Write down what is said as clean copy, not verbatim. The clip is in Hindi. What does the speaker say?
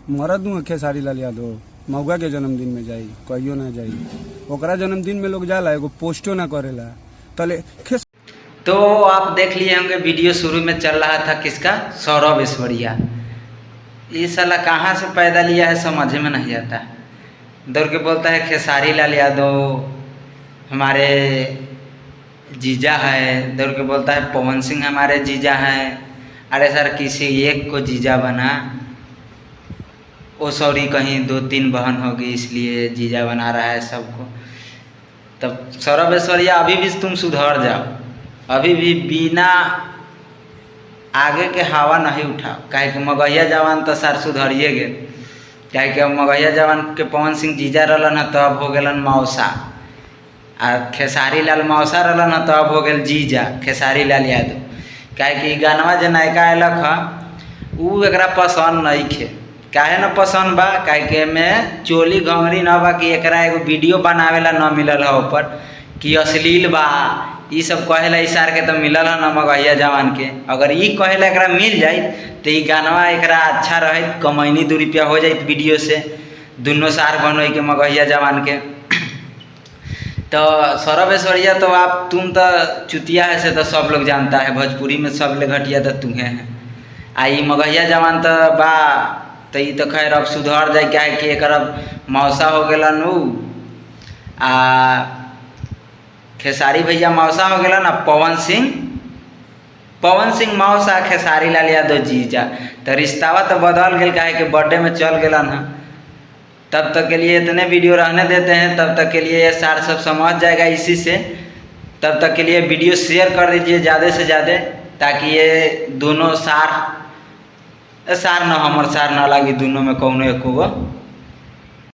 मरद हूँ खेसारी लाल यादव, महुआ के जन्मदिन में जाई, कहियो ना जाई। ओकरा जन्मदिन में लोग जाला, एगो पोस्टो ना करेला। तले तो आप देख लिए होंगे वीडियो शुरू में चल रहा था किसका, सौरभ ऐश्वर्या। ये साला कहाँ से पैदा लिया है समझ में नहीं आता। दौड़ के बोलता है खेसारी लाल यादव हमारे जीजा है, दौड़ के बोलता है पवन सिंह हमारे जीजा हैं। अरे सर किसी एक को जीजा बना, ओ सॉरी कहीं 2-3 बहन होगी इसलिए जीजा बना रहा है सबको। तब सौरभ ऐश्वर्या अभी भी तुम सुधर जाओ, अभी भी बिना आगे के हवा नहीं उठाओ। काहे कि मगहिया जवान तो सर सुधरिए गए। काहे कि मगहिया जवान के पवन सिंह जीजा रहलन तब हो गलन मौसा, आ खेसारी लाल मौसा रहलन तब हो गल जीजा खेसारी लाल यादव। काहे कि गानवा जो नायका अयलक है उ एकरा पसंद नहीं खे। काहे न पसंद बा, काहे कि में चोली घंगरी न बा कि एकरा एगो वीडियो बनावेला न मिलल है ऊपर कि अश्लील बा। ये सब कहेला इशार के तो मिलल है न मगहिया जवान के। अगर ये कहेला एकरा मिल जाए तो ये गानवा एकरा अच्छा रहे, कमैनी 2 रुपया हो जाए वीडियो से, दोनों सार बनो के मगहिया जवान के। तो सौरभ ऐश्वर्या तो तुम तो चुतिया है से तो सब लोग जानता है, भोजपुरी में सब ले घटिया तो तुम्हें है। आई मगहिया जवान तो बा तो ये तो खैर अब सुधर जाए। क्या है कि एक मौसा हो गलन उ, आ खेसारी भैया मौसा हो गलन, आ पवन सिंह मौसा, खेसारी लाल यादव जीजा। तो रिश्तावा तो बदल गया, काहे कि बर्थडे में चल गलन है। तब तक के लिए इतने वीडियो रहने देते हैं, तब तक के लिए ये सार सब समझ जाएगा इसी से। तब तक के लिए वीडियो शेयर कर दीजिए ज़्यादा से ज़्यादा, ताकि ये दोनों सार न हमर सार न लगी, दोनों में कौनो एको गो